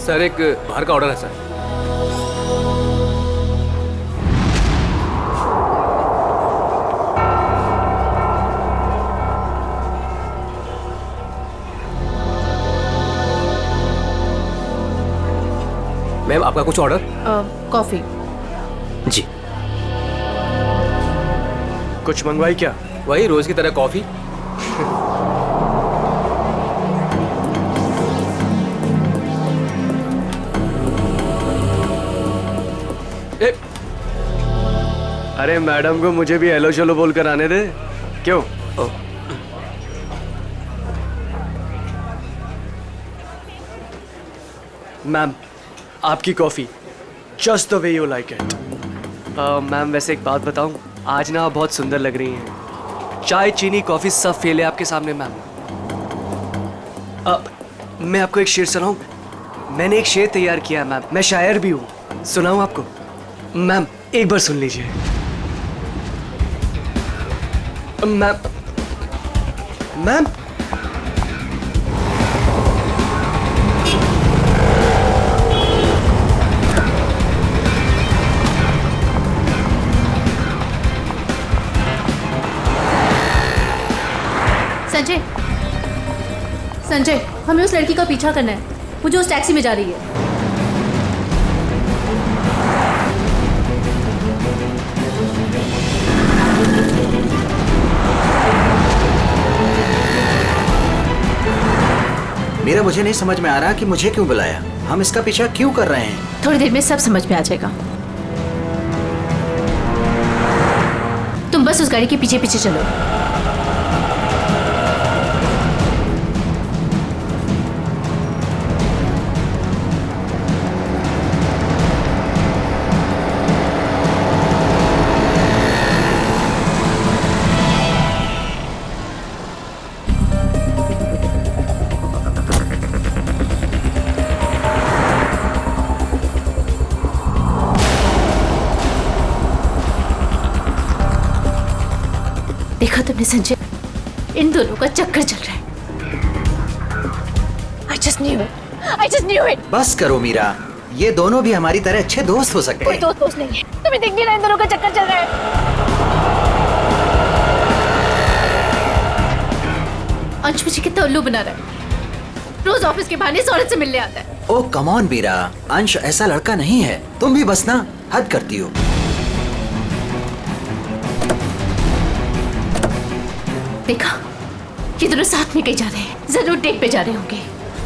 Sir एक बाहर का ऑर्डर है सर। मैम आपका कुछ ऑर्डर? कॉफी। जी। कुछ मंगवाई क्या? वही रोज की तरह कॉफी। अरे मैडम को मुझे भी हेलो चलो बोल कर आने दे। क्यों? मैम आपकी coffee just the way you like it. Ma'am वैसे एक बात बताऊं, आज ना आप बहुत सुंदर लग रही हैं। चाय चीनी कॉफी सब फेल है आपके सामने मैम। मैं आपको एक शेर सुनाऊं? मैंने एक शेर तैयार किया है मैम, मैं शायर भी हूं। सुनाऊं आपको? मैम एक बार सुन लीजिए। मैम मैम संजय, संजय, हमें उस लड़की का पीछा करना है। वो जो उस टैक्सी में जा रही है। मेरा मुझे नहीं समझ में आ रहा कि मुझे क्यों बुलाया, हम इसका पीछा क्यों कर रहे हैं। थोड़ी देर में सब समझ में आ जाएगा। तुम बस उस गाड़ी के पीछे पीछे चलो। देखा तुमने संजय, इन दोनों का चक्कर चल रहा है। I just knew it. I just knew it. बस करो मीरा, ये दोनों भी हमारी तरह अच्छे दोस्त हो सकते कोई हैं। दोस्त नहीं है, तुम्हें दिख नहीं रहा इन दोनों का चक्कर चल रहा है। अंश मुझे कितना उल्लू बना रहा है। रोज ऑफिस के बहाने इस औरत से मिलने आता है। ओ कम ऑन मीरा, अंश ऐसा लड़का नहीं है, तुम भी बस ना हद करती हो। देखा, ये दोनों साथ में कहीं जा रहे हैं, जरूर डेट पे जा रहे होंगे।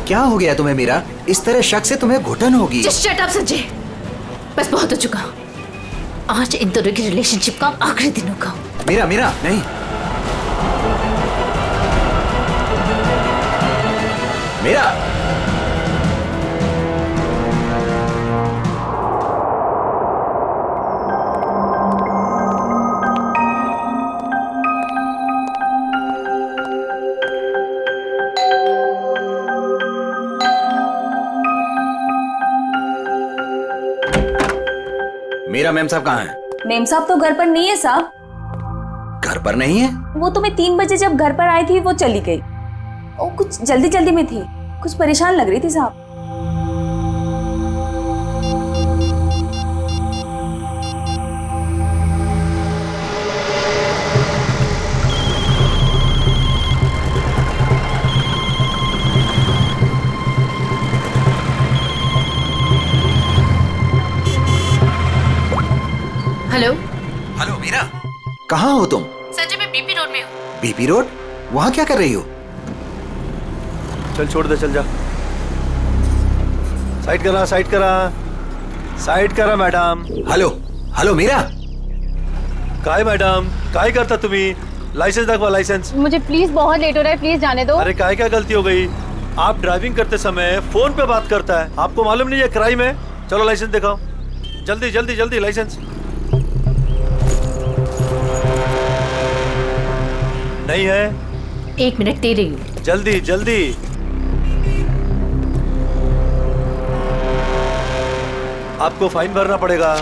क्या हो गया तुम्हें मीरा? इस तरह शक से तुम्हें घुटन होगी। Just shut up संजय, बस बहुत हो चुका। आज इन दोनों की रिलेशनशिप का आखिरी दिन होगा। मीरा मीरा नहीं, मीरा मीरा मैम साहब कहाँ हैं? मेम साहब तो घर पर नहीं है साहब। घर पर नहीं है? वो तो मैं 3 बजे जब घर पर आई थी वो चली गई। वो कुछ जल्दी जल्दी में थी, कुछ परेशान लग रही थी साहब। हेलो। हेलो मीरा, कहाँ हो तुम? संजय मैं बीपी रोड में हूँ। BP road? वहाँ क्या कर रही हो? चल छोड़ दे, चल जा। साइड करा, साइड करा, साइड करा मैडम। हेलो हेलो मीरा, काय मैडम, काय करता तुम्ही? लाइसेंस दाखवा, लाइसेंस। मुझे प्लीज बहुत लेट हो रहा है, प्लीज जाने दो। अरे काय क्या गलती हो गई? आप ड्राइविंग करते समय फोन पे बात करता है, आपको मालूम नहीं है क्राइम है? चलो लाइसेंस दिखाओ, जल्दी जल्दी जल्दी लाइसेंस। नहीं है? 1 मिनट दे रही हूँ। जल्दी जल्दी। आपको फाइन भरना पड़ेगा।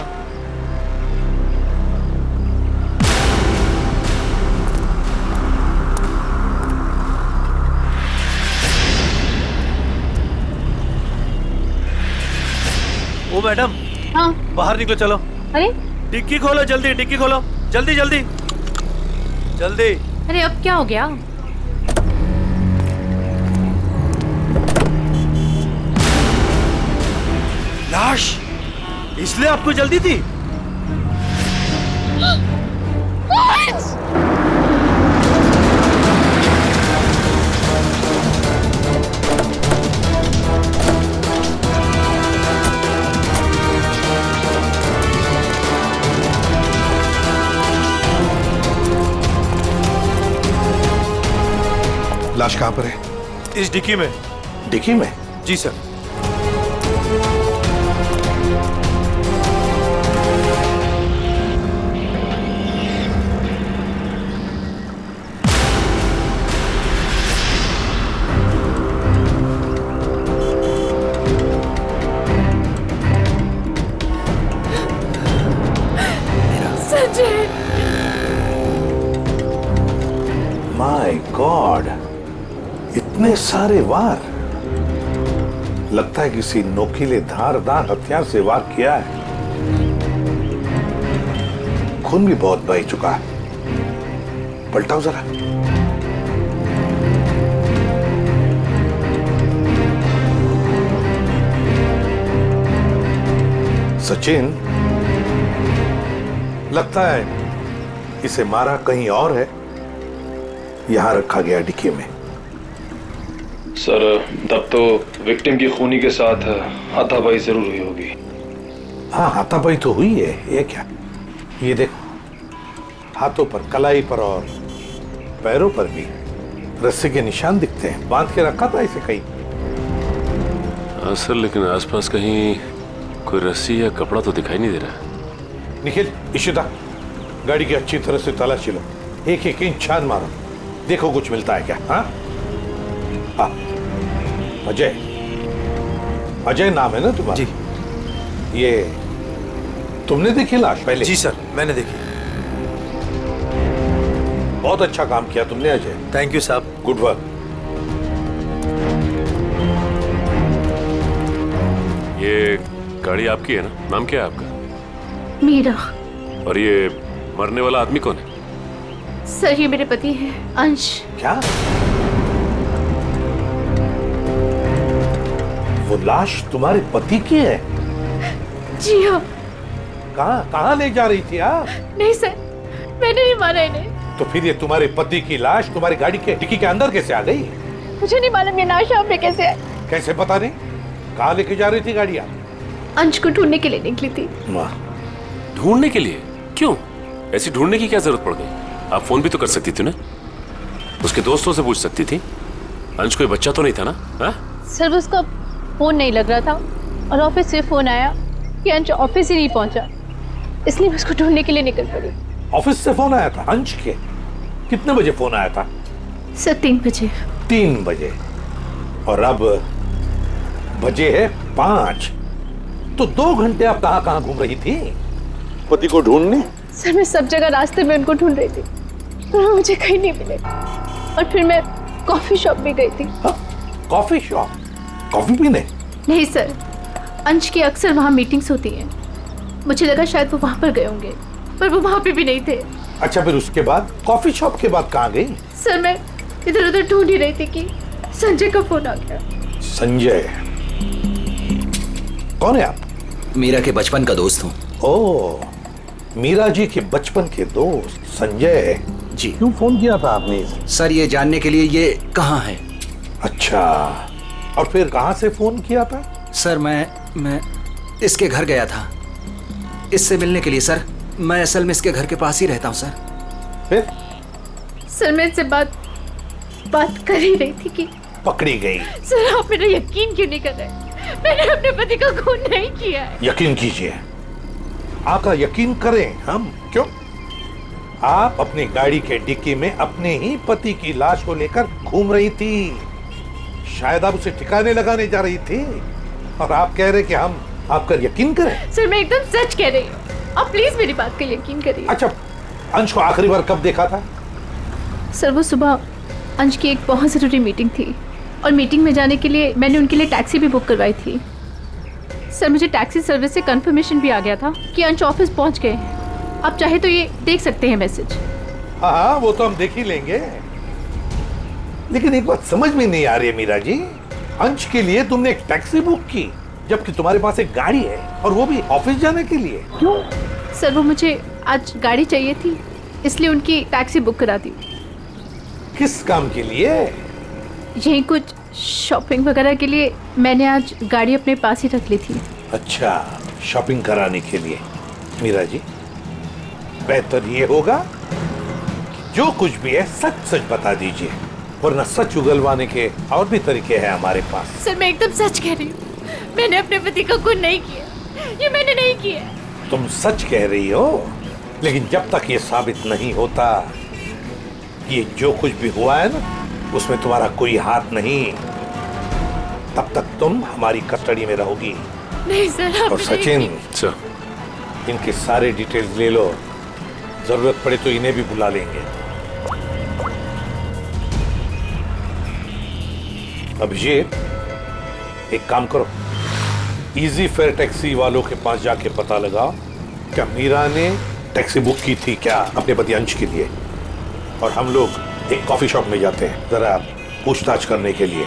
ओ मैडम, हाँ। बाहर निकलो, चलो। अरे डिक्की खोलो जल्दी, डिक्की खोलो जल्दी जल्दी जल्दी। अरे अब क्या हो गया? लाश, इसलिए आपको जल्दी थी? लाश कहाँ पर है? इस डिक्की में। डिक्की में? जी सर। माय गॉड, इतने सारे वार। लगता है किसी नोकीले धारदार हथियार से वार किया है। खून भी बहुत बह चुका है। पलटाओ जरा। सचिन, लगता है इसे मारा कहीं और है, यहां रखा गया डिक्की में। सर, तब तो विक्टिम की खूनी के साथ हाथापाई जरूर हुई होगी। हाँ, हाथापाई तो हुई है। ये क्या? ये देखो, हाथों पर, कलाई पर और पैरों पर भी रस्सी के निशान दिखते हैं। बांध के रखा था इसे कहीं। हाँ सर, लेकिन आसपास कहीं कोई रस्सी या कपड़ा तो दिखाई नहीं दे रहा। निखिल, इशिता, गाड़ी की अच्छी तरह से तलाशी लो। एक एक इंच छान मारो, देखो कुछ मिलता है क्या। हाँ हाँ, अजय, अजय नाम है ना तुम्हारा? जी। ये तुमने देखी लाश पहले? जी सर, मैंने देखी। बहुत अच्छा काम किया तुमने अजय। थैंक यू साहब। Good work. ये गाड़ी आपकी है ना? नाम क्या है आपका? मीरा। और ये मरने वाला आदमी कौन है? सर, ये मेरे पति हैं, अंश। क्या? वो लाश तुम्हारे पति की है? जी हाँ। कहाँ कहाँ ले जा रही थी आप? नहीं सर, मैंने नहीं मारा इन्हें। तो फिर ये तुम्हारे पति की लाश तुम्हारी गाड़ी के डिक्की के अंदर कैसे आ गई? मुझे नहीं मालूम ये लाश यहाँ पे कैसे है। कैसे पता नहीं? कहाँ लेके जा रही थी गाड़ी आप? अंश को ढूंढने के लिए निकली थी। ढूंढने के लिए? क्यों? ऐसी ढूंढने की क्या जरूरत पड़ गई? आप फोन भी तो कर सकती थी ना, उसके दोस्तों से पूछ सकती थी। अंश कोई बच्चा तो नहीं था ना? हा? सर, उसका फोन नहीं लग रहा था और ऑफिस से फोन आया कि अंश ऑफिस ही नहीं पहुंचा, इसलिए मैं उसको ढूंढने के लिए निकल पड़ी। ऑफिस से फोन आया था अंश के? कितने बजे फोन आया था? सर, 3 बजे। 3 बजे, और अब बजे है 5। तो 2 घंटे आप कहाँ कहाँ घूम रही थी पति को ढूंढने? सर, मैं सब जगह रास्ते में उनको ढूंढ रही थी, पर वो मुझे कहीं नहीं मिले। और फिर मैं कॉफी शॉप भी गई थी। Coffee shop? कॉफी पीने? नहीं सर, अंश की अक्सर वहाँ मीटिंग्स होती हैं। मुझे लगा शायद वो वहाँ पर गए होंगे, पर वो वहाँ पे भी नहीं थे। अच्छा, फिर उसके बाद कॉफी शॉप के बाद कहाँ गई? सर, मैं इधर उधर ढूंढ ही रही थी कि संजय का फोन आ गया। संजय? कौन है आप? मीरा के बचपन का दोस्त हूँ। ओह, मीरा जी के बचपन के दोस्त संजय जी। क्यों फोन किया था आपने? सर, ये जानने के लिए ये कहाँ है। अच्छा, और फिर कहाँ से फोन किया था? सर, मैं इसके घर गया था इससे मिलने के लिए। सर, मैं असल में इसके घर के पास ही रहता हूँ सर। फिर? सर, मैं इनसे बात कर ही रही थी कि पकड़ी गई। सर, आप मेरा यकीन क्यों नहीं कर रहे? मैंने अपने पति का खून नहीं किया है। यकीन कीजिए, आपका यकीन करें हम? क्यों? आप अपनी गाड़ी के डिक्की में अपने ही पति की लाश को लेकर घूम रही थी। शायद आप उसे ठिकाने लगाने जा रही थी, और आप कह रहे कि हम आपका यकीन करें? सर, मैं एकदम सच कह रही हूँ, आप प्लीज मेरी बात का यकीन करिए। अच्छा, अंश को आखिरी बार कब देखा था? सर, वो सुबह अंश की एक बहुत ज़रूरी मीटिंग थी, और मीटिंग में जाने के लिए मैंने उनके लिए टैक्सी भी बुक करवाई थी। सर मुझे टैक्सी सर्विस से कंफर्मेशन भी आ गया था कि अंश ऑफिस पहुंच गए हैं। आप चाहे तो ये देख सकते हैं मैसेज। हाँ हाँ, वो तो हम देख ही लेंगे। लेकिन एक बात समझ में नहीं आ रही है मीरा जी, अंश के लिए तुमने एक टैक्सी बुक की जबकि तुम्हारे पास एक गाड़ी है, और वो भी ऑफिस जाने के लिए। क्यों? सर वो मुझे आज गाड़ी चाहिए थी, इसलिए उनकी टैक्सी बुक करा दी। किस काम के लिए? यही कुछ शॉपिंग वगैरह के लिए मैंने आज गाड़ी अपने पास ही रख ली थी। अच्छा, शॉपिंग कराने के लिए। मीरा जी, बेहतर ये होगा कि जो कुछ भी है सच सच बता दीजिए, वरना सच उगलवाने के और भी तरीके हैं हमारे पास। सर मैं एकदम सच कह रही हूँ, मैंने अपने पति का खून नहीं किया, ये मैंने नहीं किया। तुम सच कह रही हो, लेकिन जब तक ये साबित नहीं होता ये जो कुछ भी हुआ है ना, उसमें तुम्हारा कोई हाथ नहीं, तब तक तुम हमारी कस्टडी में रहोगी। नहीं सर, और सचिन, सर, इनके सारे डिटेल्स ले लो, जरूरत पड़े तो इन्हें भी बुला लेंगे। अभिषेक, एक काम करो, इजी फेयर टैक्सी वालों के पास जाके पता लगाओ क्या मीरा ने टैक्सी बुक की थी क्या अपने पति अंश के लिए, और हम लोग एक कॉफी शॉप में जाते हैं जरा पूछताछ करने के लिए।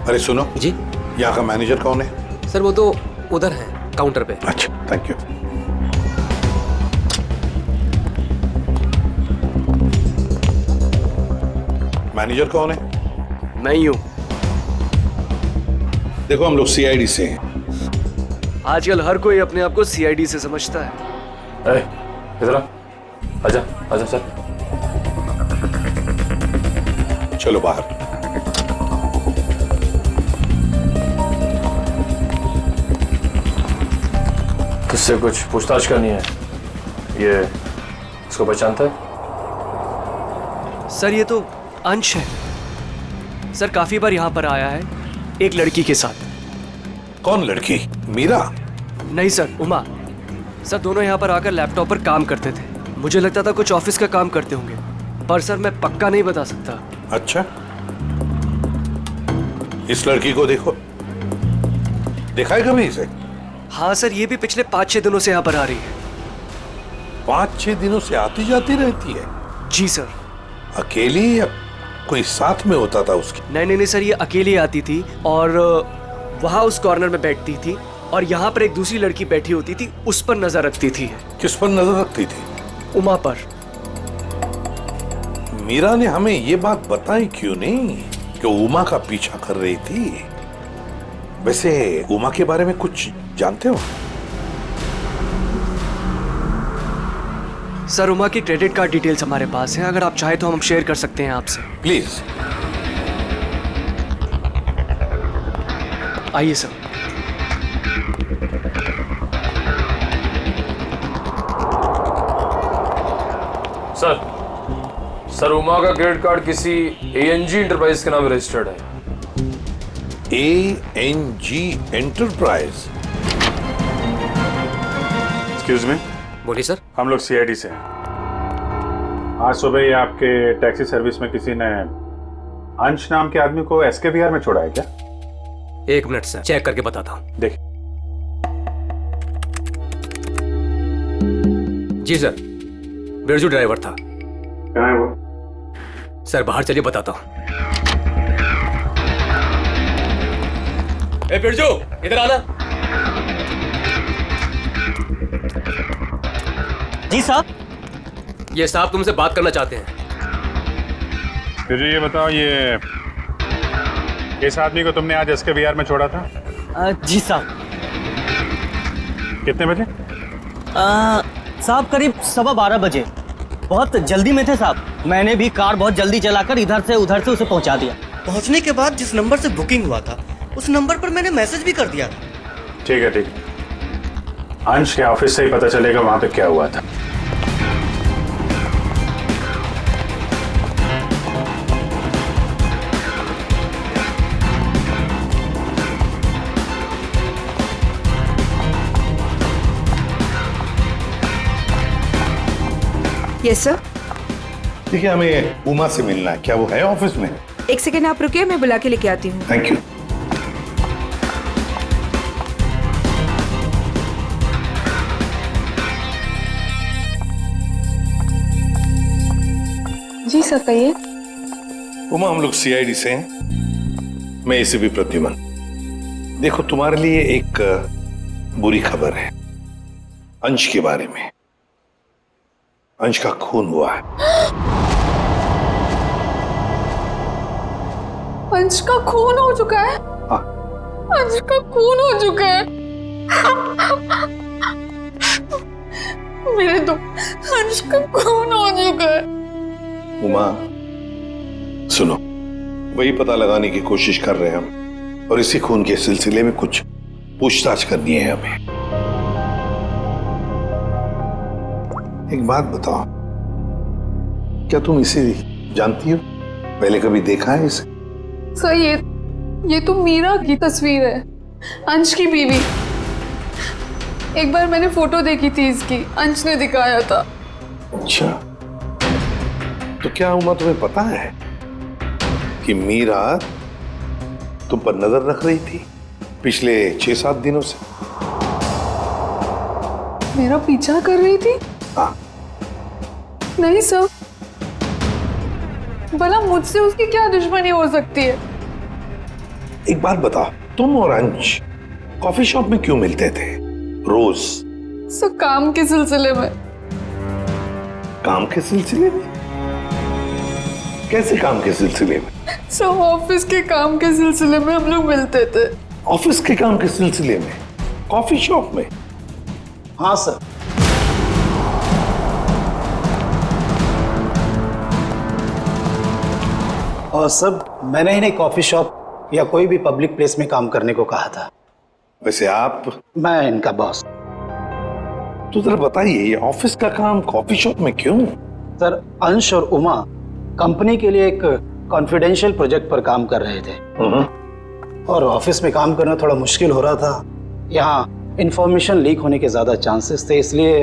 अरे सुनो जी। यहाँ का मैनेजर कौन है? सर वो तो उधर है काउंटर पे। अच्छा, थैंक यू। मैनेजर कौन है? मैं ही हूँ। देखो हम लोग सीआईडी से हैं। आजकल हर कोई अपने आप को सीआईडी से समझता है। इधर आ, आजा आजा सर। चलो बाहर। किससे कुछ पूछताछ करनी है? ये इसको पहचानता है? सर ये तो अंश है। सर काफी बार यहाँ पर आया है एक लड़की के साथ। कौन लड़की? मीरा? नहीं सर, उमा। सर दोनों यहाँ पर आकर लैपटॉप पर काम करते थे। मुझे लगता था कुछ ऑफिस का काम करते होंगे, पर सर मैं पक्का नहीं बता सकता। अच्छा, इस लड़की को देखो, देखा है कभी इसे? हाँ सर, ये भी पिछले 5-6 दिनों से यहाँ पर आ रही है। 5-6 दिनों से आती जाती रहती है? जी सर। अकेली या कोई साथ में होता था उसके? नहीं सर, ये अकेली आती थी और वहाँ उस कॉर्नर में बैठती थी, और यहाँ पर एक दूसरी लड़की बैठी होती थी, उस पर नजर रखती थी। किस पर नजर रखती थी? उमा पर। मीरा ने हमें ये बात बताई क्यों नहीं कि उमा का पीछा कर रही थी? वैसे उमा के बारे में कुछ जानते हो? सर उमा की क्रेडिट कार्ड डिटेल्स हमारे पास हैं, अगर आप चाहे तो हम शेयर कर सकते हैं आपसे। प्लीज। आइए सर। सर उमा का क्रेडिट कार्ड किसी एएनजी इंटरप्राइज के नाम रजिस्टर्ड है। एएनजी एंटरप्राइज? Excuse me. बोलिए सर। हम लोग सीआईडी से हैं। आज सुबह ही आपके टैक्सी सर्विस में किसी ने अंश नाम के आदमी को एसके विहार में छोड़ा है क्या? 1 मिनट सर, चेक करके बताता हूँ। देख। जी सर, बिरजू ड्राइवर था। कहाँ है वो? सर बाहर चलिए, बताता हूँ। ए बिरजू, इधर आना। जी साहब। ये साहब तुमसे बात करना चाहते हैं। फिर ये बताओ, ये इस आदमी को तुमने आज एसके विहार में छोड़ा था? जी साहब। कितने बजे? साहब करीब 12:15 बजे। बहुत जल्दी में थे साहब, मैंने भी कार बहुत जल्दी चलाकर इधर से उधर से उसे पहुंचा दिया। पहुंचने के बाद जिस नंबर से बुकिंग हुआ था उस नंबर पर मैंने मैसेज भी कर दिया था। ठीक है ठीक है, अंश के ऑफिस से ही पता चलेगा वहां पे क्या हुआ था। Yes sir. देखिए, हमें उमा से मिलना है। क्या वो है ऑफिस में? एक सेकेंड आप रुकिए, मैं बुला के लेके आती हूँ। Thank you. जी सर कहिए। उमा, हम लोग सीआईडी से हैं। मैं एसीपी प्रद्युमन। देखो, तुम्हारे लिए एक बुरी खबर है अंश के बारे में। अंश का खून हुआ है। अंश का खून हो चुका है? हाँ। अंश का खून हो चुका है। मेरे तो अंश का खून हो चुका है। उमा सुनो, वही पता लगाने की कोशिश कर रहे हैं हम, और इसी खून के सिलसिले में कुछ पूछताछ करनी है हमें। एक बात बताओ, क्या तुम इसे जानती हो? पहले कभी देखा है इसे? सर ये तो मीरा की तस्वीर है, अंश की बीवी। एक बार मैंने फोटो देखी थी इसकी, अंश ने दिखाया था। अच्छा, तो क्या उमा तुम्हें पता है कि मीरा तुम पर नजर रख रही थी पिछले 6-7 दिनों से? मेरा पीछा कर रही थी? हाँ। नहीं सर, भला मुझसे उसकी क्या दुश्मनी हो सकती है? एक बात बताओ, तुम और अंश कॉफी शॉप में क्यों मिलते थे रोज? सर काम के सिलसिले में। काम के सिलसिले में? कैसे काम के सिलसिले में? सर ऑफिस के काम के सिलसिले में हम लोग मिलते थे। ऑफिस के काम के सिलसिले में कॉफी शॉप में? हाँ सर। और सर, मैंने इन्हें कॉफी शॉप या कोई भी पब्लिक प्लेस में काम करने को कहा था। वैसे आप? मैं इनका बॉस। तो जरा बताइए, ये ऑफिस का काम कॉफी शॉप में क्यों? सर, अंश और उमा कंपनी के लिए एक कॉन्फिडेंशियल प्रोजेक्ट पर काम कर रहे थे, और ऑफिस में काम करना थोड़ा मुश्किल हो रहा था। यहाँ इंफॉर्मेशन लीक होने के ज्यादा चांसेस थे, इसलिए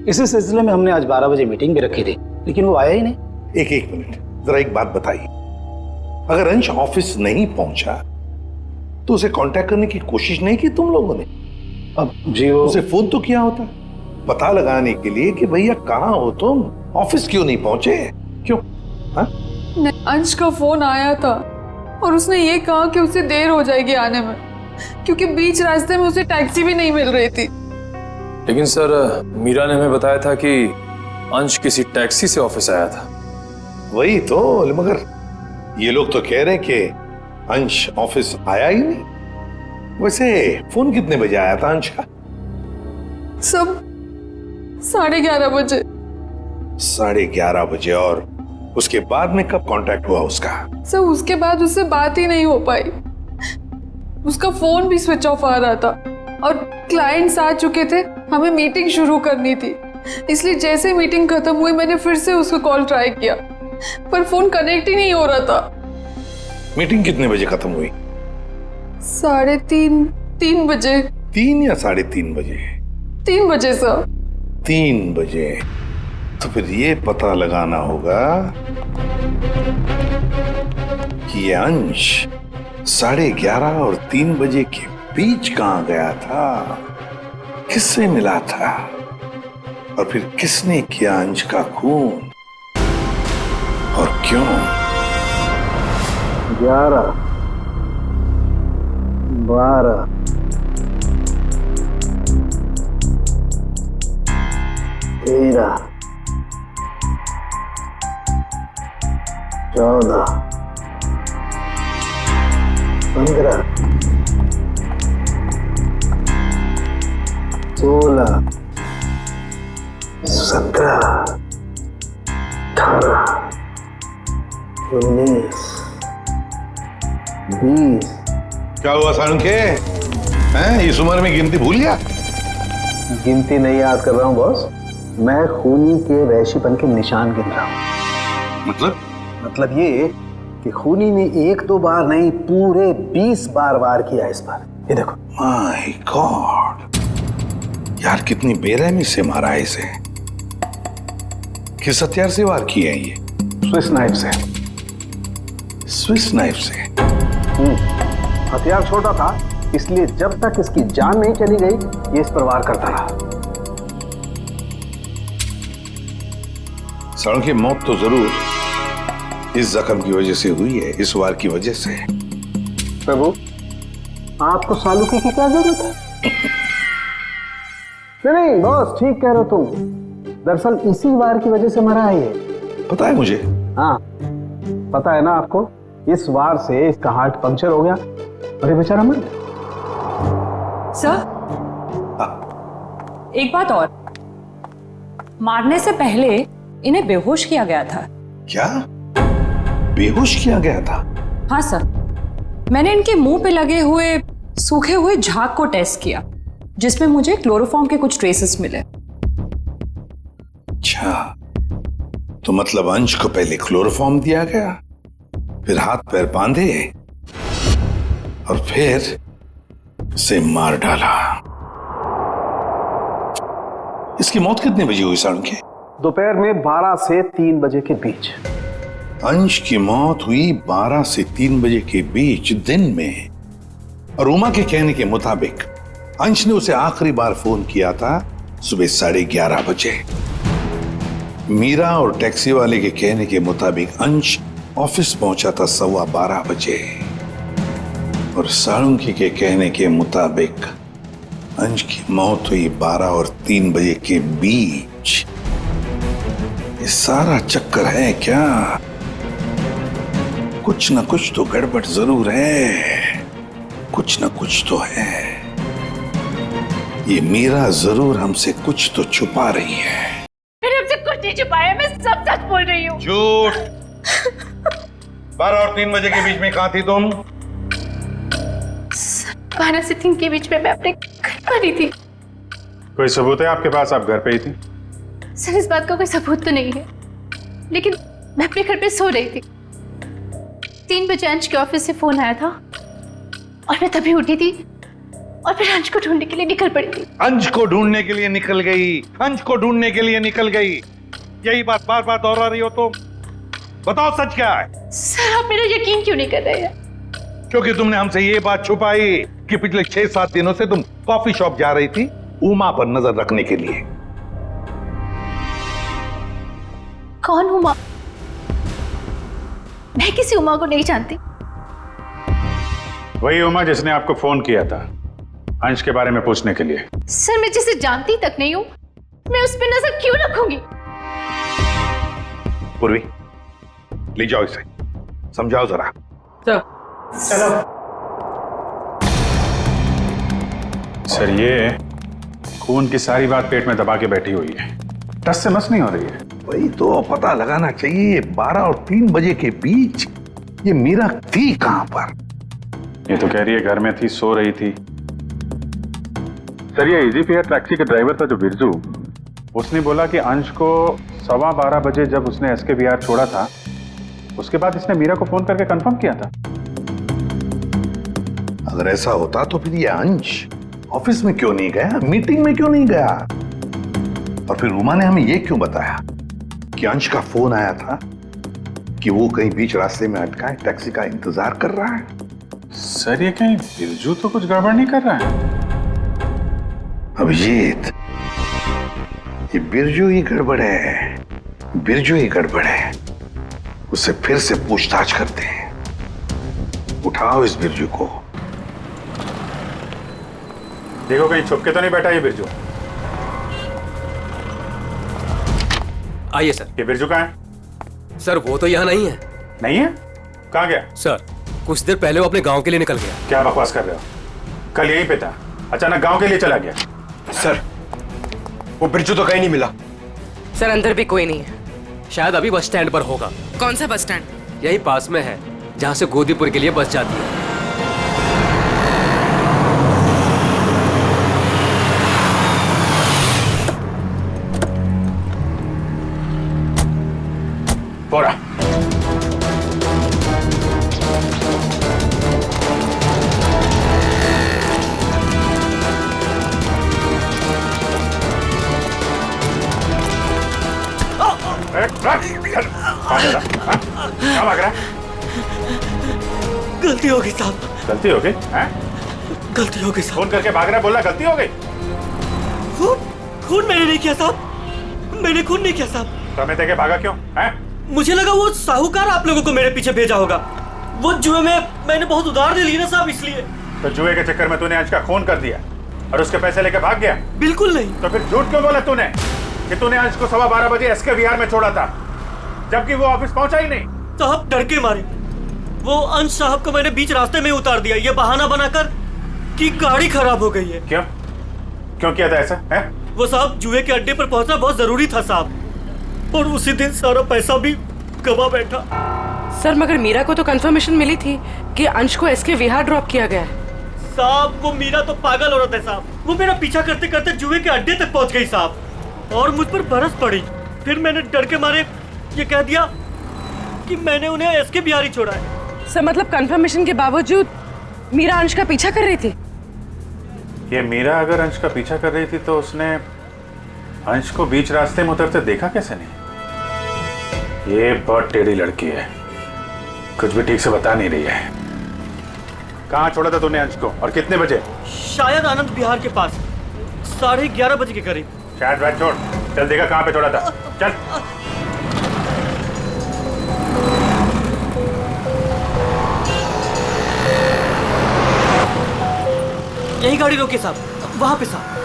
इसी सिलसिले में हमने आज 12 बजे मीटिंग भी रखी थी, लेकिन वो आया ही नहीं। एक मिनट, जरा एक बात बताइए, अगर अंश ऑफिस नहीं पहुंचा तो उसे कांटेक्ट करने की कोशिश नहीं की तुम लोगों ने? अब जी वो उसे फोन तो किया होता पता लगाने के लिए कि भैया कहाँ हो तुम, ऑफिस क्यों नहीं पहुंचे? क्यों? हाँ? अंश का फोन आया था और उसने ये कहा कि उसे देर हो जाएगी आने में, क्योंकि बीच रास्ते में उसे टैक्सी भी नहीं मिल रही थी। लेकिन सर, मीरा ने हमें बताया था कि अंश किसी टैक्सी से ऑफिस आया था। वही तो, मगर ये लोग तो कह रहे हैं कि अंश ऑफिस आया ही नहीं। वैसे फोन कितने बजे आया था अंश का? सब 11:30 बजे। 11:30 बजे? और उसके बाद में कब कांटेक्ट हुआ उसका? सर उसके बाद उससे बात ही नहीं हो पाई, उसका फोन भी स्विच ऑफ आ रहा था, और क्लाइंट्स आ चुके थे, हमें मीटिंग शुरू करनी थी, इसलिए जैसे मीटिंग खत्म हुई मैंने फिर से उसको कॉल ट्राई किया, पर फोन कनेक्ट ही नहीं हो रहा था। मीटिंग कितने बजे खत्म हुई? 3:30 बजे। 3 या 3:30 बजे? 3 बजे सर। 3 बजे? तो फिर ये पता लगाना होगा कि ये अंश 11:30 और 3 बजे के बीच कहां गया था, किससे मिला था, और फिर किसने किया अंश का खून, और क्यों? 11, 12, 13, 14, 15, 16, 17, 18, 19, 20। क्या हुआ सारंगे? हैं, इस उम्र में गिनती भूल गया? गिनती नहीं याद कर रहा हूँ बॉस, मैं खूनी के वहशीपन के निशान गिन रहा हूँ। मतलब ये कि खूनी ने 1-2 बार नहीं, पूरे 20 बार वार किया इस पर। ये देखो। माय गॉड, यार कितनी बेरहमी से मारा है इसे। किस हथियार से वार किए हैं ये? स्विस नाइफ से। स्विस नाइफ से? हथियार छोटा था, इसलिए जब तक इसकी जान नहीं चली गई ये इस पर वार करता रहा। सालू की मौत तो जरूर इस जख्म की वजह से हुई है, इस वार की वजह से। प्रभु, आपको सालूकी की क्या जरूरत है? नहीं बॉस, ठीक कह रहे हो तुम। दरअसल इसी वार की वजह से मरा है ये। पता है मुझे। हाँ पता है ना आपको। इस वार से इसका हार्ट पंक्चर हो गया और ये बेचारा मर गया। सर, एक बात और, मारने से पहले इन्हें बेहोश किया गया था। क्या? बेहोश किया गया था? हाँ सर, मैंने इनके मुंह पे लगे हुए सूखे हुए झाग को टेस्ट किया, जिसमें मुझे क्लोरोफॉर्म के कुछ ट्रेसेस मिले। अच्छा, तो मतलब अंश को पहले क्लोरोफॉर्म दिया गया, फिर हाथ पैर बांधे और फिर से मार डाला। इसकी मौत कितने बजे हुई सालू के? दोपहर में 12 से 3 बजे के बीच। अंश की मौत हुई 12 से 3 बजे के बीच दिन में, और उमा के कहने के मुताबिक अंश ने उसे आखिरी बार फोन किया था सुबह 11:30 बजे। मीरा और टैक्सी वाले के कहने के मुताबिक अंश ऑफिस पहुंचा था 12:15 बजे, और साळुंकी के कहने के मुताबिक अंश की मौत हुई 12 और 3 बजे के बीच। ये सारा चक्कर है क्या? कुछ ना कुछ तो गड़बड़ जरूर है, कुछ ना कुछ तो है। ये मीरा जरूर हमसे कुछ तो छुपा रही है। मैंने हमसे कुछ नहीं छुपाया, मैं सब सच बोल रही हूँ। झूठ। 12 और 3 बजे के बीच में कहाँ थी तुम? 12 से 3 के बीच में मैं अपने घर पर ही थी। कोई सबूत है आपके पास? आप घर पे ही थी? सर, इस बात का कोई सबूत तो नहीं है, लेकिन मैं अपने घर पे सो रही थी। 3 बजे अंश के ऑफिस से फोन आया था और मैं तभी उठी थी और फिर अंश को ढूंढने के लिए निकल पड़ी थी। अंश को ढूंढने के लिए निकल गई, अंश को ढूंढने के लिए निकल गई, यही बात बार बार दोहरा रही हो तुम। बताओ सच क्या है? सर, आप मेरा यकीन क्यों नहीं कर रहे हैं? क्योंकि तुमने हमसे ये बात छुपाई कि पिछले 6-7 दिनों से तुम कॉफी शॉप जा रही थी उमा पर नजर रखने के लिए। कौन उमा? मैं किसी उमा को नहीं जानती। वही उमा जिसने आपको फोन किया था अंश के बारे में पूछने के लिए। सर, मैं जिसे जानती तक नहीं हूँ, मैं उस पर नजर क्यों रखूंगी? पूर्वी, ले जाओ इसे, समझाओ जरा। चलो। सर, ये खून की सारी बात पेट में दबा के बैठी हुई है, टस से मस नहीं हो रही है। वही तो पता लगाना चाहिए, 12 और 3 बजे के बीच ये मीरा थी कहां पर? ये तो कह रही है घर में थी, सो रही थी। सर, ये इजी फेयर टैक्सी के ड्राइवर था जो बिरजू, उसने बोला कि अंश को 12:15 बजे जब उसने SKBR छोड़ा था, उसके बाद इसने मीरा को फोन करके कंफर्म किया था। अगर ऐसा होता तो फिर ये अंश ऑफिस में क्यों नहीं गया, मीटिंग में क्यों नहीं गया? और फिर उमा ने हमें ये क्यों बताया कि अंश का फोन आया था कि वो कहीं बीच रास्ते में अटका है, टैक्सी का इंतजार कर रहा है? सर, ये कहीं बिरजू तो कुछ गड़बड़ नहीं कर रहा है? अभिजीत, ये बिरजू ही गड़बड़ है, बिरजू ही गड़बड़ है। उससे फिर से पूछताछ करते हैं। उठाओ इस बिरजू को। देखो कहीं छुप के तो नहीं बैठा ये बिरजू। आइए सर। ये बिरजू कहाँ है? सर, वो तो यहाँ नहीं है। नहीं है? कहाँ गया? सर, कुछ देर पहले वो अपने गांव के लिए निकल गया। क्या बकवास कर रहे हो? कल यहीं पे था, अचानक गांव के लिए चला गया। सर, वो बिरजू तो कहीं नहीं मिला। सर, अंदर भी कोई नहीं है। शायद अभी बस स्टैंड पर होगा। कौन सा बस स्टैंड? यही पास में है, जहाँ से गोदीपुर के लिए बस जाती है। बोरा। गलती हो गई साहब। गलती हो गई? हैं? गलती हो गई साहब। फोन करके भाग रहा, बोला गलती हो गई? खून मैंने नहीं किया साहब, मैंने खून नहीं किया साहब। तो हमें देखे भागा क्यों? हैं? मुझे लगा वो साहूकार आप लोगों को मेरे पीछे भेजा होगा। वो जुए में मैंने बहुत उधार ले ली ना साहब, इसलिए। तो जुए के चक्कर में तूने अंश का खून कर दिया और उसके पैसे लेके भाग गया? बिल्कुल नहीं। तो फिर झूठ क्यों बोला तूने कि तूने अंश को 12:15 बजे एसके विहार में छोड़ा था, जबकि वो ऑफिस पहुंचा ही नहीं? साहब डर के मारे वो अंश साहब को मैंने बीच रास्ते में उतार दिया, ये बहाना बनाकर कि गाड़ी खराब हो गई है। क्यों क्यों किया था ऐसा? है वो साहब जुए के अड्डे पर पहुंचना बहुत जरूरी था साहब, और उसी दिन सारा पैसा भी गवा बैठा। सर मगर मीरा को तो कंफर्मेशन मिली थी कि अंश को एसके विहार ड्रॉप किया गया है। साहब वो मीरा तो पागल औरत है साहब, वो मेरा पीछा करते करते जुए के अड्डे तक पहुंच गई साहब, और मुझ पर बरस पड़ी। फिर मैंने डर के मारे ये कह दिया कि मैंने उन्हें एसके बिहार ही छोड़ा है। सर मतलब कंफर्मेशन के बावजूद मीरा अंश का पीछा कर रही थी? ये मीरा अगर अंश का पीछा कर रही थी तो उसने अंश को बीच रास्ते में उतरते देखा कैसे नहीं? ये बहुत टेढ़ी लड़की है, कुछ भी ठीक से बता नहीं रही है। कहाँ छोड़ा था तूने अंश को और कितने बजे? शायद आनंद विहार के पास 11:30 बजे के करीब। शायद बात छोड़, चल देखा कहाँ पे छोड़ा था, चल। यही गाड़ी रोके साहब, वहां पे साहब।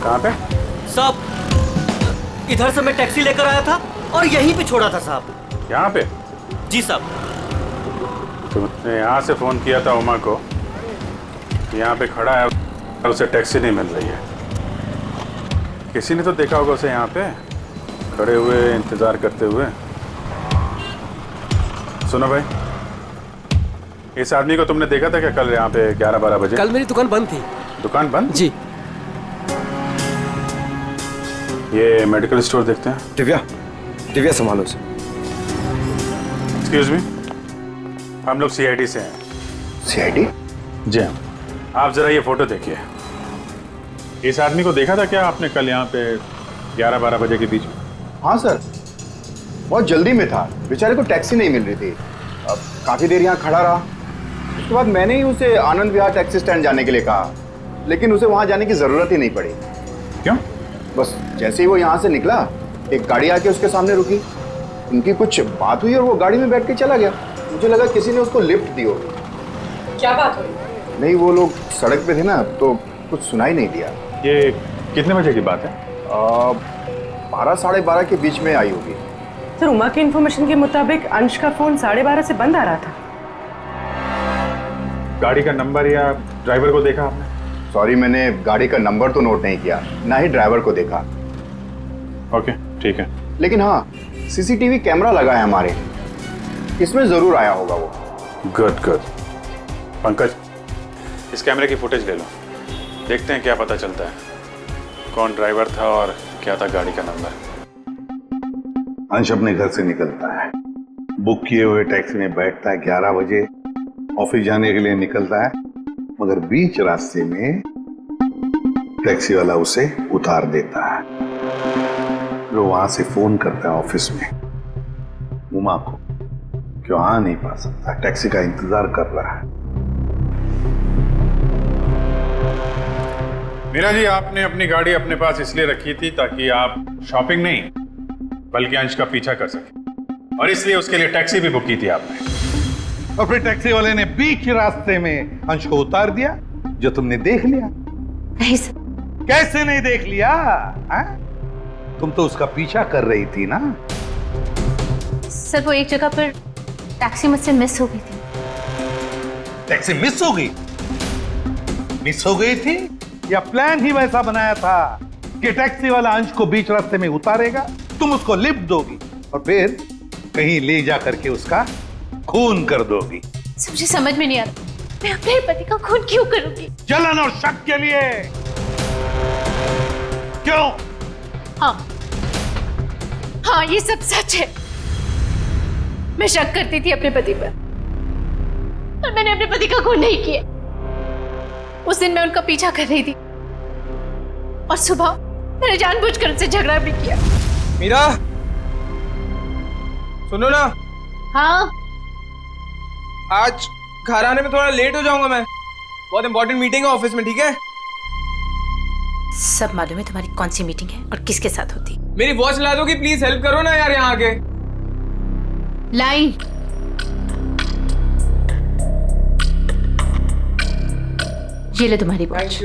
कहाँ पे? साहब इधर से मैं टैक्सी लेकर आया था और यहीं पे छोड़ा था साहब। यहाँ पे? जी साहब। तुमने यहाँ से फोन किया था उमा को, यहाँ पे खड़ा है और उसे टैक्सी नहीं मिल रही है। किसी ने तो देखा होगा उसे यहाँ पे खड़े हुए इंतजार करते हुए। सुनो भाई, इस आदमी को तुमने देखा था क्या कल यहाँ पे 11-12 बजे? कल मेरी दुकान बंद थी। दुकान बंद? जी। ये मेडिकल स्टोर देखते हैं। दिव्या संभालो इसे। एक्सक्यूज मी, हम लोग सीआईडी से हैं। सीआईडी? जी हाँ। आप जरा ये फोटो देखिए। इस आदमी को देखा था क्या आपने कल यहाँ पे 11-12 बजे के बीच में? हाँ सर, बहुत जल्दी में था, बेचारे को टैक्सी नहीं मिल रही थी। अब काफ़ी देर यहाँ खड़ा रहा, उसके बाद मैंने ही उसे आनंद विहार टैक्सी स्टैंड जाने के लिए कहा, लेकिन उसे वहाँ जाने की ज़रूरत ही नहीं पड़ी। क्यों? बस जैसे ही वो यहाँ से निकला, एक गाड़ी आके उसके सामने रुकी, उनकी कुछ बात हुई और वो गाड़ी में बैठ के चला गया। मुझे लगा किसी ने उसको लिफ्ट दी होगी। क्या बात हुई? नहीं, वो लोग सड़क पे थे ना, तो कुछ सुनाई नहीं दिया। ये कितने बजे की बात है? 12-12:30 के बीच में आई होगी। सर उमा के इन्फॉर्मेशन के मुताबिक अंश का फोन 12:30 से बंद आ रहा था। गाड़ी का नंबर या ड्राइवर को देखा आपने? सॉरी, मैंने गाड़ी का नंबर तो नोट नहीं किया, ना ही ड्राइवर को देखा। ओके, ठीक है। लेकिन हाँ, सीसीटीवी कैमरा लगा है हमारे, इसमें जरूर आया होगा वो। Good good. पंकज, इस कैमरे की फुटेज ले लो, देखते हैं क्या पता चलता है, कौन ड्राइवर था और क्या था गाड़ी का नंबर। अंश अपने घर से निकलता है, बुक किए हुए टैक्सी में बैठता है, 11 बजे ऑफिस जाने के लिए निकलता है, मगर बीच रास्ते में टैक्सी वाला उसे उतार देता है। फिर वहां से फोन करता है ऑफिस में उमा को, क्यों आ नहीं पा सकता, टैक्सी का इंतजार कर रहा है। मीरा जी, आपने अपनी गाड़ी अपने पास इसलिए रखी थी ताकि आप शॉपिंग नहीं बल्कि अंश का पीछा कर सके, और इसलिए उसके लिए टैक्सी भी बुक की थी आपने। और फिर टैक्सी वाले ने बीच रास्ते में अंश को उतार दिया, जो तुमने देख लिया। नहीं सर। कैसे नहीं देख लिया? तुम तो उसका पीछा कर रही थी ना। सर वो एक जगह पर टैक्सी मुझसे मिस हो गई थी। टैक्सी मिस हो गई? मिस हो गई थी या प्लान ही वैसा बनाया था कि टैक्सी वाला अंश को बीच रास्ते में उतारेगा, तुम उसको लिफ्ट दोगी और फिर कहीं ले जा करके उसका खून कर दोगी? मुझे समझ में नहीं आ रहा, मैं अपने पति का खून क्यों करूंगी? जलन और शक के लिए। क्यों? हाँ ये सब सच है। मैं शक करती थी अपने पति पर, पर मैंने अपने पति का खून नहीं किया। उस दिन मैं उनका पीछा कर रही थी और सुबह मैंने जानबूझकर उनसे झगड़ा भी किया। मीरा, सुनो ना। हाँ। आज घर आने में थोड़ा लेट हो जाऊंगा मैं, बहुत इंपॉर्टेंट मीटिंग है ऑफिस में, ठीक है? सब मालूम है तुम्हारी कौन सी मीटिंग है और किसके साथ होती। मेरी वॉच ला दोगी प्लीज? हेल्प करो ना यार यहाँ आके। लाई। ये ले तुम्हारी वॉच।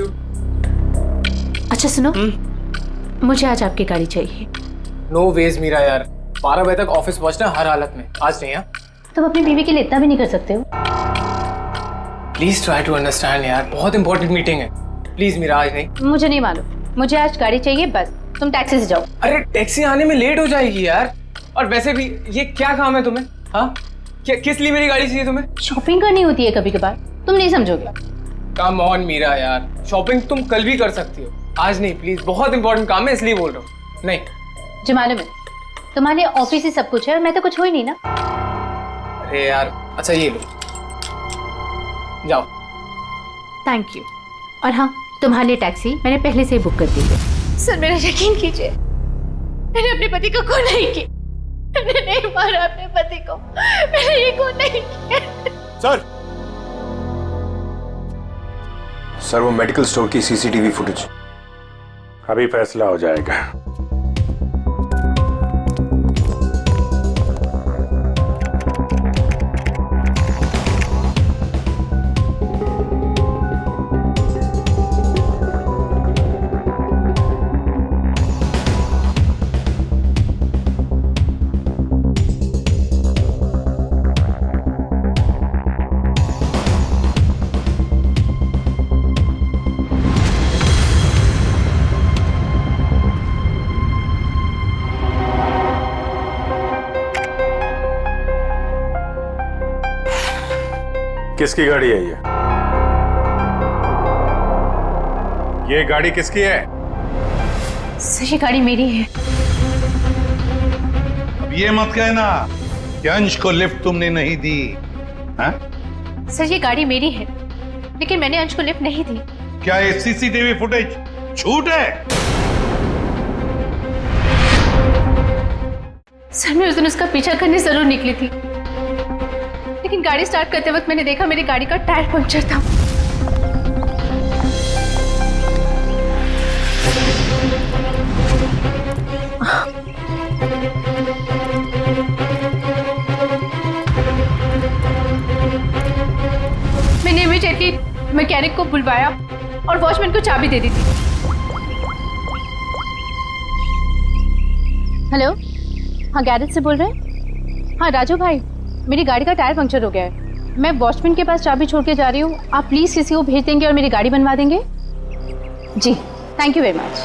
अच्छा सुनो, मुझे आज आपकी गाड़ी चाहिए। नो वेज मीरा यार, 12 बजे तक ऑफिस पहुंचना हर हालत में, आज नहीं। तुम अपनी बीवी के लिए इतना भी नहीं कर सकते हो? प्लीज ट्राई टू अंडरस्टैंड यार, बहुत इंपॉर्टेंट मीटिंग है। प्लीज मीरा, आज नहीं। मुझे नहीं मालूम, मुझे आज गाड़ी चाहिए बस। तुम टैक्सी से जाओ। अरे टैक्सी आने में लेट हो जाएगी यार, और वैसे भी ये क्या काम है तुम्हें? हाँ, किस लिए मेरी गाड़ी चाहिए तुम्हें? शॉपिंग करनी होती है कभी कभार, तुम नहीं समझोगे। कम ऑन मीरा यार, शॉपिंग तुम कल भी कर सकती हो, आज नहीं प्लीज। बहुत इंपॉर्टेंट काम है इसलिए बोल रहा हूँ। नहीं जो मालूम है तुम्हारे ऑफिस ही सब कुछ है और मैं तो कुछ हो ही नहीं ना। अरे यार, अच्छा ये लो, जाओ। Thank you. और हाँ, तुम्हारे लिए टैक्सी मैंने पहले से ही बुक कर दी है। सर मेरा यकीन कीजिए, मैंने अपने पति को खून नहीं किया। मैंने नहीं मारा अपने पति को, मैंने ये खून नहीं किया। सर वो मेडिकल स्टोर की सीसीटीवी फुटेज। अभी फैसला हो जाएगा। किसकी गाड़ी है ये गाड़ी किसकी है? सर ये गाड़ी मेरी है। अब ये मत कहना कि अंश को लिफ्ट तुमने नहीं दी। हाँ? सर ये गाड़ी मेरी है, लेकिन मैंने अंश को लिफ्ट नहीं दी। क्या ये सीसीटीवी फुटेज झूठ है? सर मैं उस दिन उसका पीछा करने जरूर निकली थी, लेकिन गाड़ी स्टार्ट करते वक्त मैंने देखा मेरी गाड़ी का टायर पंक्चर था। मैंने इमीडिएटली मैकेनिक को बुलवाया और वॉचमैन को चाबी दे दी थी। हेलो, हाँ गैरेज से बोल रहे हैं? हाँ राजू भाई, मेरी गाड़ी का टायर पंक्चर हो गया है। मैं वॉचमैन के पास चाबी छोड़ के जा रही हूँ, आप प्लीज़ किसी को भेज देंगे और मेरी गाड़ी बनवा देंगे? जी thank you very much.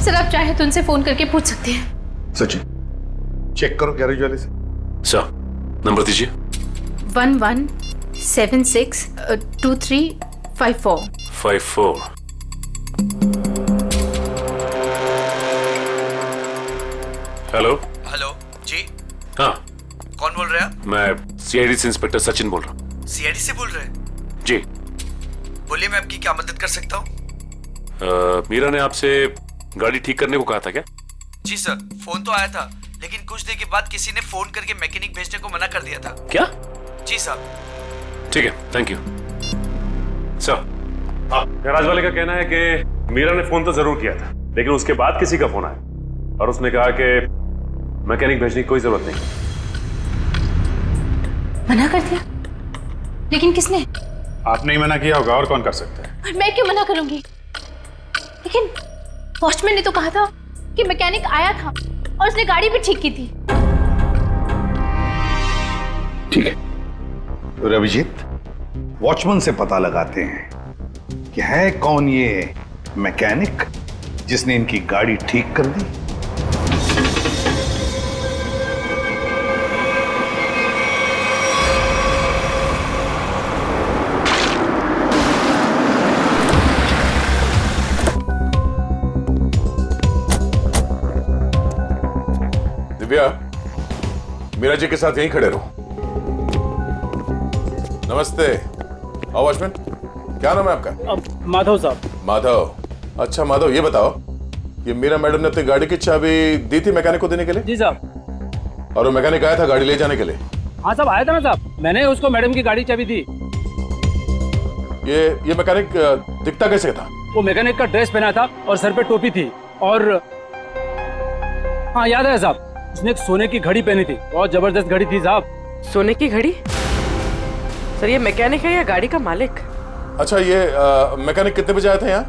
Sir आप चाहे तो उनसे फोन करके पूछ सकते हैं। सचिन चेक करो गैरेज वाले से। सर नंबर दीजिए। 11762354। हेलो। हेलो जी। हाँ कौन बोल रहे हैं आप? मैं सीआईडी से इंस्पेक्टर सचिन बोल रहा हूँ। सीआईडी से बोल रहे हैं? जी बोलिए, मैं आपकी क्या मदद कर सकता हूँ? मीरा ने आपसे गाड़ी ठीक करने को कहा था क्या? जी सर, फोन तो आया था, लेकिन कुछ देर के बाद किसी ने फोन करके मैकेनिक भेजने को मना कर दिया था। क्या? जी सर। ठीक है, थैंक यू सर। गैराज वाले का कहना है कि मीरा ने फोन तो जरूर किया था, लेकिन उसके बाद किसी का फोन आया और उसने कहा कि मैकेनिक भेजने की कोई जरूरत नहीं। मना कर दिया? लेकिन किसने? आपने ही मना किया होगा, और कौन कर सकता है? और मैं क्यों मना करूंगी? लेकिन वॉचमैन ने तो कहा था कि मैकेनिक आया था और उसने गाड़ी भी ठीक की थी। ठीक है, तो अभिजीत वॉचमैन से पता लगाते हैं कि है कौन ये मैकेनिक जिसने इनकी गाड़ी ठीक कर दी। दिव्या, मीरा जी के साथ यहीं खड़े रहो। नमस्ते। आओ वॉचमैन, क्या नाम है आपका? माधव साहब। माधव। अच्छा माधव, ये बताओ, ये मीरा मैडम ने अपनी गाड़ी की चाबी दी थी मैकेनिक को देने के लिए? जी साहब। और वो मैकेनिक आया था गाड़ी ले जाने के लिए? हाँ साहब, आया था ना साहब, मैंने उसको मैडम की गाड़ी चाबी दी। ये मैकेनिक दिखता कैसे था? वो मैकेनिक का ड्रेस पहना था और सर पे टोपी थी, और हाँ याद है साहब, उसने एक सोने की घड़ी पहनी थी, बहुत जबरदस्त घड़ी थी साहब। सोने की घड़ी? सर ये मैकेनिक है या गाड़ी का मालिक? अच्छा, ये मैकेनिक कितने बजे आया था यहाँ?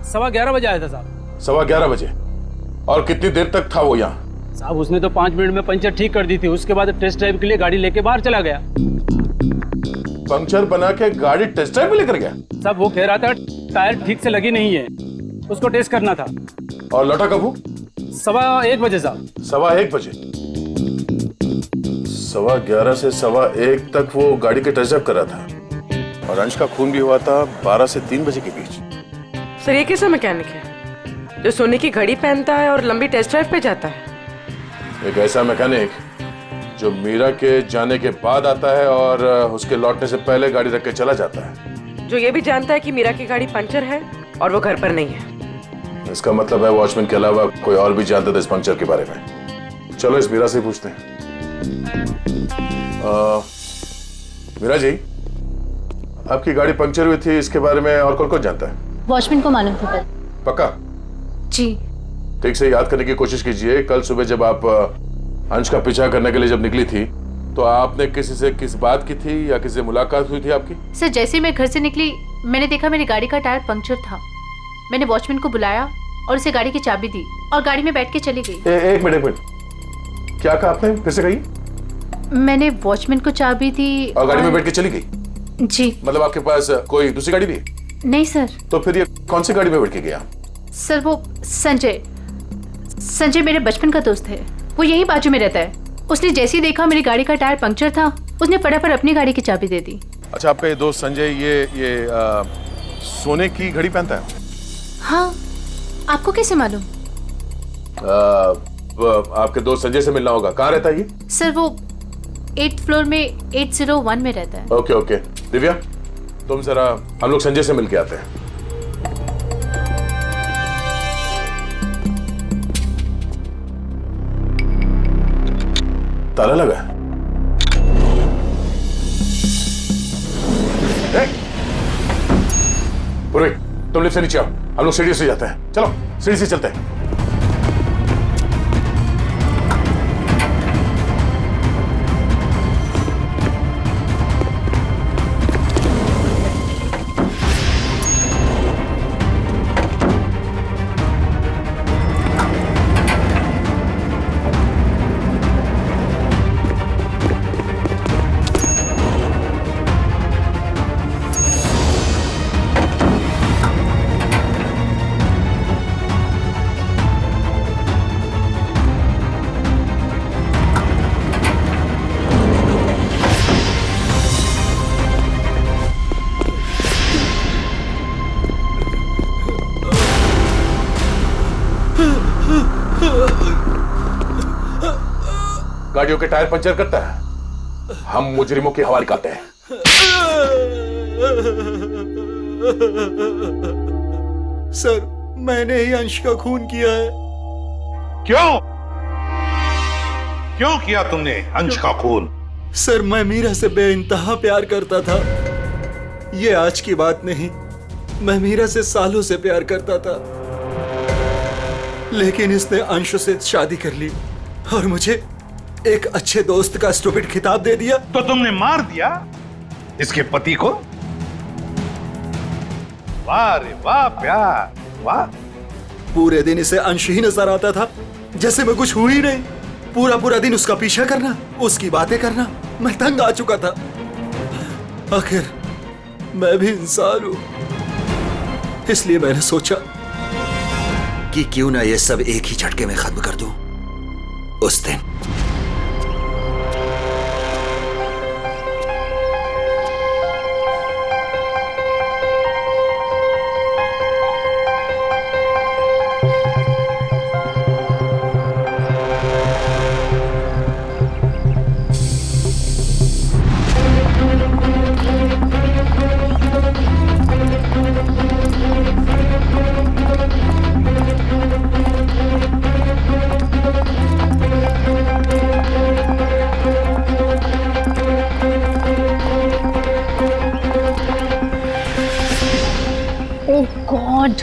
11:15 बजे आया था साहब। 11:15 बजे। और कितनी देर तक था वो यहाँ? साहब उसने तो 5 मिनट में पंचर ठीक कर दी थी, उसके बाद टेस्ट ड्राइव के लिए गाड़ी लेके बाहर चला गया। पंक्चर बना के गाड़ी टेस्ट ड्राइव में लेकर गया? साहब वो कह रहा था टायर ठीक से लगी नहीं है, उसको टेस्ट करना था। और लौटा कब वो? 1:15 बजे साहब। 1:15 बजे? 11:15 से 1:15 तक वो गाड़ी के टेस्ट ड्राइव कर रहा था, और अंश का खून भी हुआ था 12 से 3 बजे के बीच। सर ये कैसा मैकेनिक है जो सोने की घड़ी पहनता है और लंबी टेस्ट ड्राइव पे जाता है? एक ऐसा मैकेनिक जो मीरा के जाने के बाद आता है और उसके लौटने से पहले गाड़ी रख के चला जाता है, जो ये भी जानता है कि मीरा की गाड़ी पंचर है और वो घर पर नहीं है। इसका मतलब है वॉचमैन के अलावा कोई और भी जानता था इस पंक्चर के बारे में। चलो इस मीरा से पूछते हैं। मीरा जी, आपकी गाड़ी पंक्चर हुई थी, इसके बारे में और कौन जानता है? वॉचमैन को मालूम था। पक्का? जी। ठीक से याद करने की कोशिश कीजिए। कल सुबह जब आप अंश का पीछा करने के लिए जब निकली थी, तो आपने किसी से किस बात की थी या किसी से मुलाकात हुई थी आपकी? सर जैसे मैं घर से निकली, मैंने देखा मेरी गाड़ी का टायर पंक्चर था। मैंने वॉचमैन को बुलाया और उसे गाड़ी की चाबी दी और गाड़ी में बैठ के चली गई। एक मिनट, क्या कहा आपने? फिर से कहिए। मैंने वॉचमैन को चाबी दी और गाड़ी में बैठ के चली गई? जी। मतलब आपके पास कोई दूसरी गाड़ी भी? नहीं सर। तो फिर ये कौन सी गाड़ी में बैठ के गया? सर वो संजय मेरे बचपन का दोस्त है, वो यही बाजू में रहता है। उसने जैसे ही देखा मेरी गाड़ी का टायर पंक्चर था, उसने फटाफट अपनी गाड़ी की चाबी दे दी। अच्छा, आपका ये दोस्त संजय ये सोने की घड़ी पहनता है? हाँ। आपको कैसे मालूम? आपके दोस्त संजय से मिलना होगा। कहाँ रहता है ये? सर वो 8th फ्लोर में 801 में रहता है। ओके। दिव्या, तुम जरा हम लोग संजय से मिल के आते हैं। ताला लगा है। पूर्वी, तुम लिफ्ट से नीचे आओ, हम लोग सीढ़ी से जाते हैं। चलो सीढ़ी से चलते हैं। गाड़ियों के टायर पंचर करता है, हम मुजरिमों के हवाले करते हैं। सर मैंने ही अंश का खून किया है। क्यों किया तुमने अंश का खून? सर मैं मीरा से बेइंतहा प्यार करता था। ये आज की बात नहीं, मैं मीरा से सालों से प्यार करता था, लेकिन इसने अंश से शादी कर ली और मुझे एक अच्छे दोस्त का स्टूपिड खिताब दे दिया। तो तुमने मार दिया इसके पति को? वाह रे वाह प्यार, वाह। पूरे दिन इसे अंश ही नजर आता था, जैसे मैं कुछ हुई नहीं। पूरा दिन उसका पीछा करना, उसकी बातें करना, मैं तंग आ चुका था। आखिर मैं भी इंसान हूं, इसलिए मैंने सोचा कि क्यों ना ये सब एक ही झटके में खत्म कर दूं। उस दिन गॉड।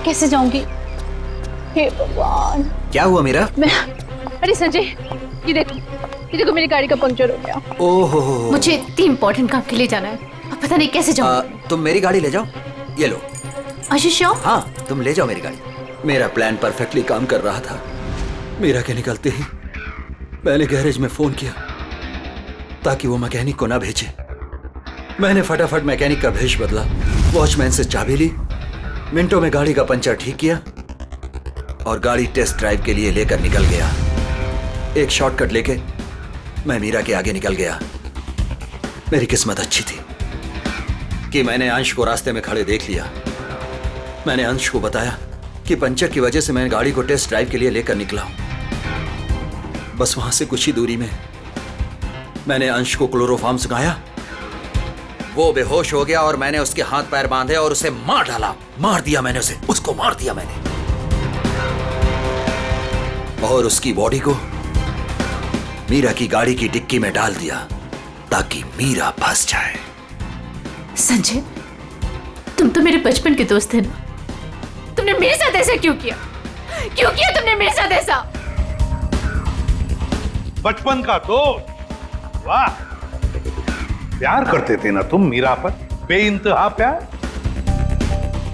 कैसे जाऊंगी? हे भगवान। क्या हुआ मीरा? अरे संजय, ये देखो मेरी गाड़ी का पंक्चर हो गया। ओहो, मुझे इतनी इंपॉर्टेंट काम के लिए जाना है, अब पता नहीं कैसे जाऊंगी। तुम मेरी गाड़ी ले जाओ, ये लो। श्योर? हाँ, तुम ले जाओ मेरी गाड़ी। मेरा प्लान परफेक्टली काम कर रहा था। मीरा के निकलते ही मैंने गैरेज में फोन किया ताकि वो मैकेनिक को ना भेजे। मैंने फटाफट मैकेनिक का भेष बदला, वॉचमैन से चाबी ली, मिनटों में गाड़ी का पंचर ठीक किया और गाड़ी टेस्ट ड्राइव के लिए लेकर निकल गया। एक शॉर्टकट लेके मैं मीरा के आगे निकल गया। मेरी किस्मत अच्छी थी कि मैंने अंश को रास्ते में खड़े देख लिया। मैंने अंश को बताया कि पंचर की वजह से मैं गाड़ी को टेस्ट ड्राइव के लिए लेकर निकला हूं। बस वहां से कुछ ही दूरी में मैंने अंश को क्लोरोफॉर्म सुनाया। वो बेहोश हो गया और मैंने उसके हाथ पैर बांधे और उसे मार डाला। मार दिया मैंने उसे, उसको मार दिया मैंने, और उसकी बॉडी को मीरा की गाड़ी की डिक्की में डाल दिया ताकि मीरा फंस जाए। संजय, तुम तो मेरे बचपन के दोस्त थे ना, तुमने मेरे साथ ऐसा क्यों किया? क्यों किया तुमने मेरे साथ ऐसा? बचपन का दोस्त? वाह, प्यार करते थे ना तुम मीरा पर, बेइंतहा प्यार।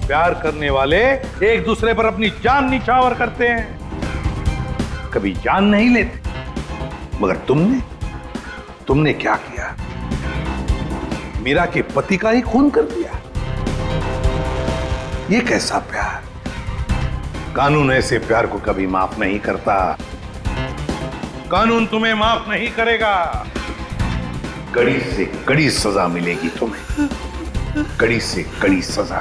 प्यार करने वाले एक दूसरे पर अपनी जान निछावर करते हैं, कभी जान नहीं लेते। मगर तुमने क्या किया? मीरा के पति का ही खून कर दिया। ये कैसा प्यार? कानून ऐसे प्यार को कभी माफ नहीं करता। कानून तुम्हें माफ नहीं करेगा। कड़ी से कड़ी सजा मिलेगी तुम्हें, कड़ी से कड़ी सजा।